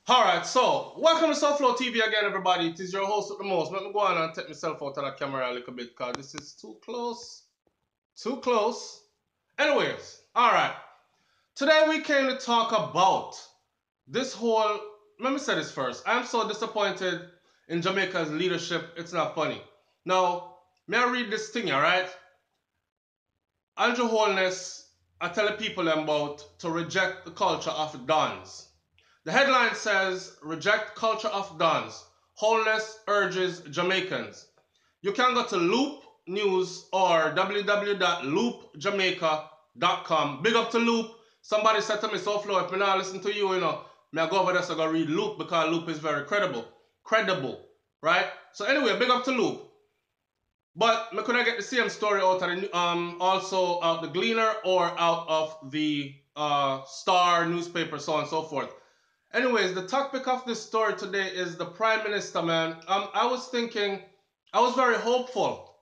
Alright, so welcome to SouFLoTV again, everybody. It is your host with the most. Let me go on and take myself out of the camera a little bit because this is too close. Too close. Anyways, alright. Today we came to talk about this whole. Let me say this first. I'm so disappointed in Jamaica's leadership, it's not funny. Now, may I read this thing, alright? Andrew Holness, I tell the people about to reject the culture of dons. The headline says, reject culture of dons. Holness urges Jamaicans. You can go to Loop News or www.loopjamaica.com. Big up to Loop. Somebody said to me, SouFLo, if I not listen to you, may I go over there so I go read Loop because Loop is very credible. Credible, right? So anyway, big up to Loop. But I could I get the same story out of the also out the Gleaner or out of the Star newspaper, so on and so forth. Anyways, the topic of this story today is the Prime Minister, man. I was thinking, I was very hopeful.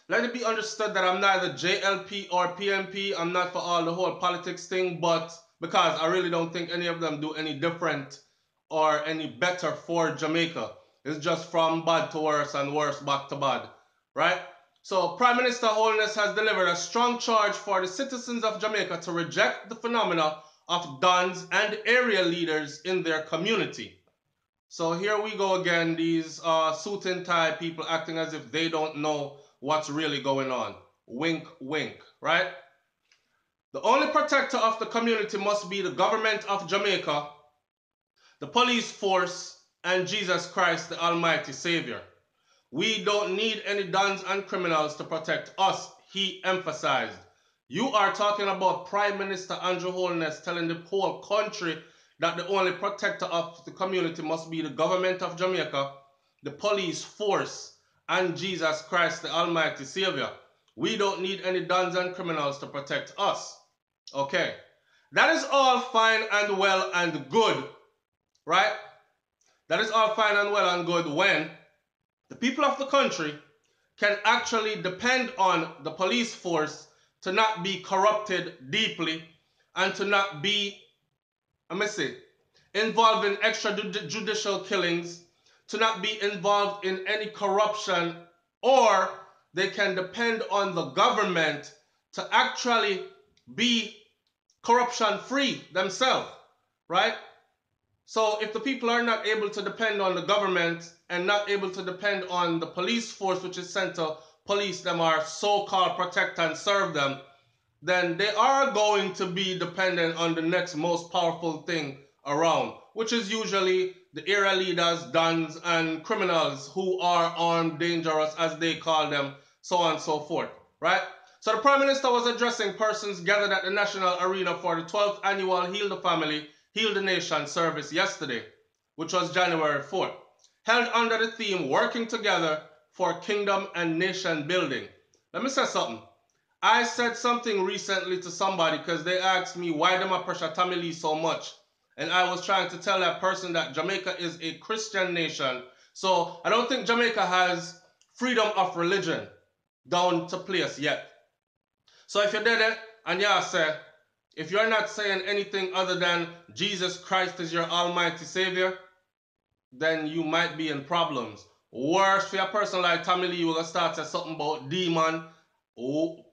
Let it be understood that I'm neither JLP or PMP. I'm not for all the whole politics thing, but because I really don't think any of them do any different or any better for Jamaica. It's just from bad to worse and worse back to bad, right? So Prime Minister Holness has delivered a strong charge for the citizens of Jamaica to reject the phenomena of dons and area leaders in their community. So here we go again, these suit and tie people acting as if they don't know what's really going on. Wink, wink, right? The only protector of the community must be the government of Jamaica, the police force, and Jesus Christ, the Almighty Savior. We don't need any dons and criminals to protect us, he emphasized. You are talking about Prime Minister Andrew Holness telling the whole country that the only protector of the community must be the government of Jamaica, the police force, and Jesus Christ, the Almighty Savior. We don't need any dons and criminals to protect us. Okay. That is all fine and well and good, right? That is all fine and well and good when the people of the country can actually depend on the police force to not be corrupted deeply and to not be, involved in extrajudicial killings, to not be involved in any corruption, or they can depend on the government to actually be corruption free themselves, right? So if the people are not able to depend on the government and not able to depend on the police force, which is sent to police them or so-called protect and serve them, then they are going to be dependent on the next most powerful thing around, which is usually the area leaders, dons, and criminals who are armed, dangerous, as they call them, so on and so forth, right? So the Prime Minister was addressing persons gathered at the National Arena for the 12th annual Heal the Family, Heal the Nation service yesterday, which was January 4th, held under the theme Working Together for Kingdom and Nation Building. Let me say something. I said something recently to somebody because they asked me why them a pressure Tommy Lee so much. And I was trying to tell that person that Jamaica is a Christian nation. So I don't think Jamaica has freedom of religion down to place yet. So if you did it and you say, if you're not saying anything other than Jesus Christ is your almighty savior, then you might be in problems. Worse for a person like Tommy Lee, you're going to start saying something about demon. Oh,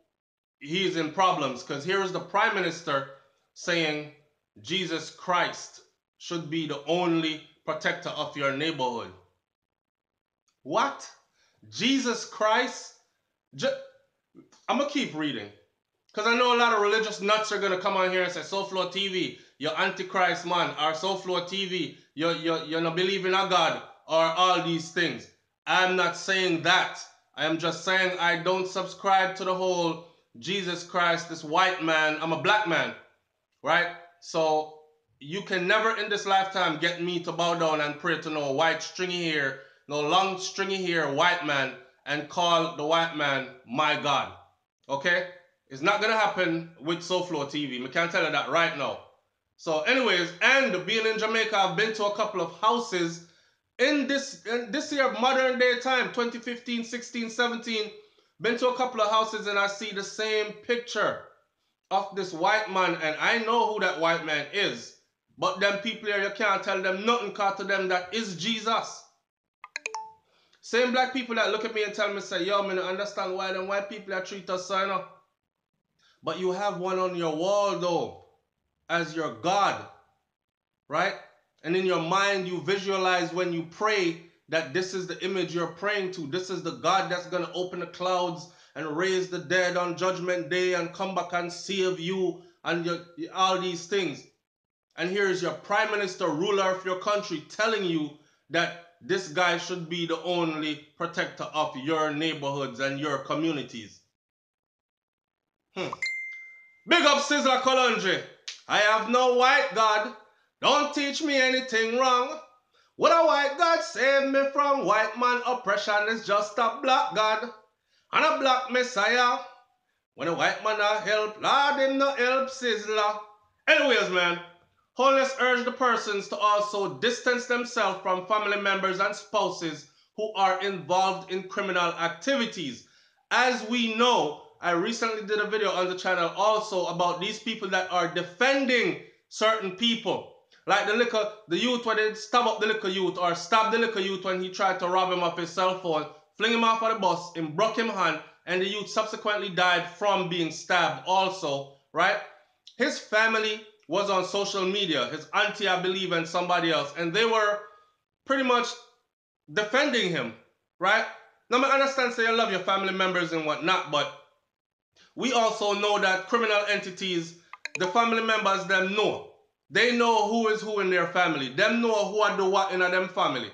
he's in problems because here is the Prime Minister saying Jesus Christ should be the only protector of your neighborhood. What? Jesus Christ? I'm going to keep reading. Because I know a lot of religious nuts are going to come on here and say, SouFLoTV, you're Antichrist, man. Or SouFLoTV, you're not believing in a God. Or all these things. I'm not saying that. I am just saying I don't subscribe to the whole Jesus Christ, this white man. I'm a black man, right? So you can never in this lifetime get me to bow down and pray to no white stringy hair, no long stringy hair white man and call the white man my God. Okay? It's not going to happen with SouFLoTV. I can tell you that right now. So anyways, and being in Jamaica, I've been to a couple of houses in this year, modern day time, 2015, 16, 17, been to a couple of houses and I see the same picture of this white man and I know who that white man is. But them people here, you can't tell them nothing, because to them that is Jesus. Same black people that look at me and tell me, say, yo, me don't understand why them white people that treat us so, you know. But you have one on your wall, though, as your God, right? And in your mind, you visualize when you pray that this is the image you're praying to. This is the God that's going to open the clouds and raise the dead on Judgment Day and come back and save you and all these things. And here is your prime minister, ruler of your country, telling you that this guy should be the only protector of your neighborhoods and your communities. Big up Sizzla Kalonji. I have no white God. Don't teach me anything wrong. Would a white God save me from white man oppression? Is just a black God and a black Messiah. When a white man a help, Lord him no help Sizzla. Anyways, man, Holiness urged the persons to also distance themselves from family members and spouses who are involved in criminal activities. As we know, I recently did a video on the channel also about these people that are defending certain people. Like the youth when they stab up the little youth or stab the little youth when he tried to rob him of his cell phone, fling him off of the bus, and broke him hand, and the youth subsequently died from being stabbed also, right? His family was on social media, his auntie, I believe, and somebody else, and they were pretty much defending him, right? Now, I understand, say you love your family members and whatnot, but we also know that criminal entities, the family members, them know. They know who is who in their family. Them know who are do what in them family.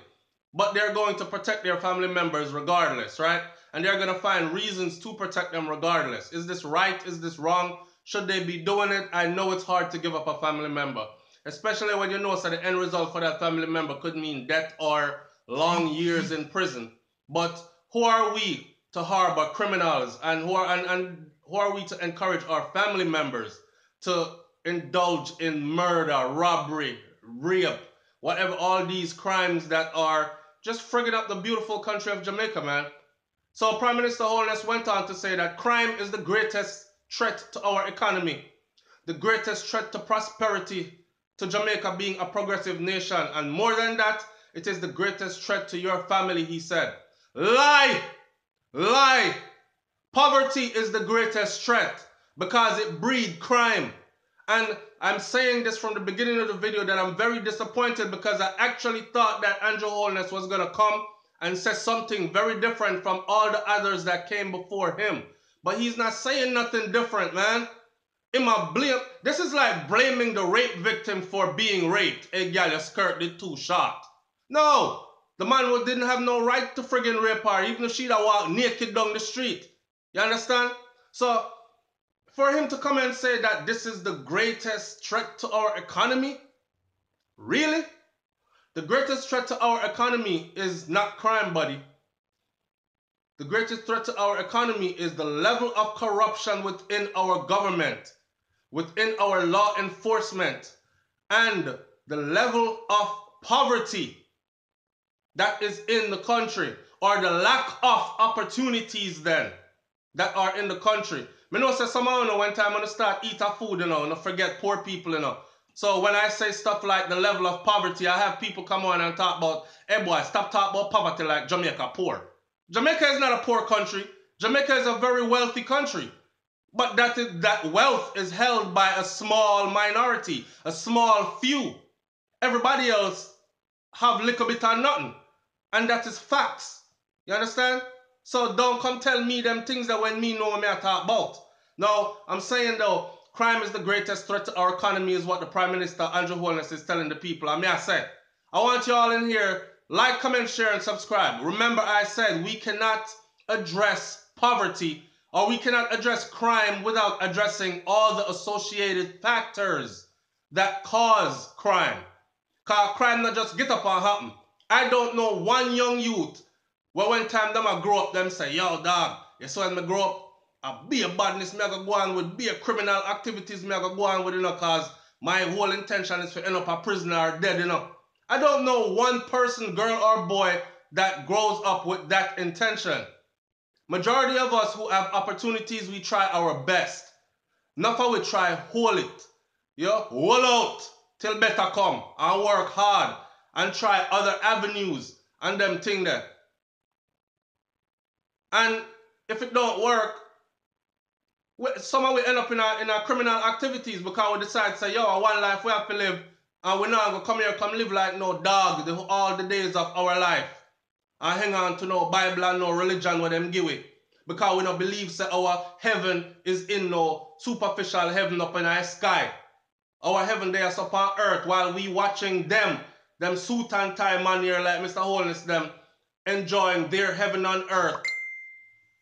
But they're going to protect their family members regardless, right? And they're going to find reasons to protect them regardless. Is this right? Is this wrong? Should they be doing it? I know it's hard to give up a family member, especially when you know so the end result for that family member could mean death or long years in prison. But who are we to harbor criminals, and who are we to encourage our family members to indulge in murder, robbery, rape, whatever, all these crimes that are just frigging up the beautiful country of Jamaica, man? So Prime Minister Holness went on to say that crime is the greatest threat to our economy, the greatest threat to prosperity, to Jamaica being a progressive nation, and more than that, it is the greatest threat to your family, he said. Lie! Lie! Poverty is the greatest threat because it breeds crime. And I'm saying this from the beginning of the video that I'm very disappointed because I actually thought that Andrew Holness was going to come and say something very different from all the others that came before him. But he's not saying nothing different, man. This is like blaming the rape victim for being raped. Hey, girl, your skirt did too short. No, the man didn't have no right to friggin' rape her, even if she'd have walked naked down the street. You understand? So, for him to come and say that this is the greatest threat to our economy? Really? The greatest threat to our economy is not crime, buddy. The greatest threat to our economy is the level of corruption within our government, within our law enforcement, and the level of poverty that is in the country, or the lack of opportunities then that are in the country. I know say some of you know when time when you start eat a food, you know, and forget poor people, you know. So when I say stuff like the level of poverty, I have people come on and talk about, hey boy, stop talking about poverty like Jamaica poor. Jamaica is not a poor country. Jamaica is a very wealthy country. But that wealth is held by a small minority, a small few. Everybody else have little bit or nothing. And that is facts. You understand? So don't come tell me them things that when me know what I talk about. Now, I'm saying though, crime is the greatest threat to our economy is what the Prime Minister Andrew Holness is telling the people. I say, I want you all in here, like, comment, share, and subscribe. Remember I said we cannot address poverty or we cannot address crime without addressing all the associated factors that cause crime. Because crime not just get up and happen. I don't know one young youth where when time them a grow up, them say, yo dog, you saw when me grow up, I be a badness, me I go on with, be a criminal activities, me I go on with, you know, cause my whole intention is to end up a prisoner or dead, you know. I don't know one person, girl or boy, that grows up with that intention. Majority of us who have opportunities, we try our best. Enough of we try hold it. Yeah, hold out till better come and work hard and try other avenues and them thing there. And if it don't work, somehow we end up in a criminal activities because we decide to say, yo, one life we have to live and we're not going to come here, come live like no dog all the days of our life and hang on to no Bible and no religion where them give it. Because we don't believe that our heaven is in no superficial heaven up in our sky. Our heaven there is upon earth while we watching them suit and tie man here like Mr. Holness them enjoying their heaven on earth.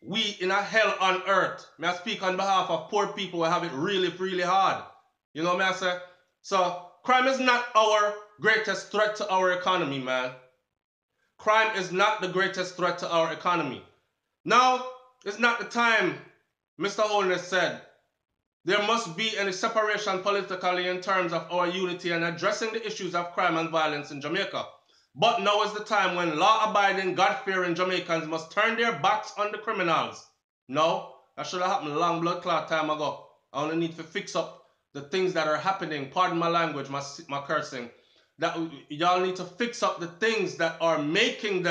We in a hell on earth. May I speak on behalf of poor people who have it really, really hard. You know what I say? So crime is not our greatest threat to our economy, man. Crime is not the greatest threat to our economy. Now, it's not the time, Mr. Holness said, there must be any separation politically in terms of our unity and addressing the issues of crime and violence in Jamaica. But now is the time when law-abiding, God-fearing Jamaicans must turn their backs on the criminals. No, that should have happened a long blood clot time ago. I only need to fix up the things that are happening. Pardon my language, my cursing. That y'all need to fix up the things that are making them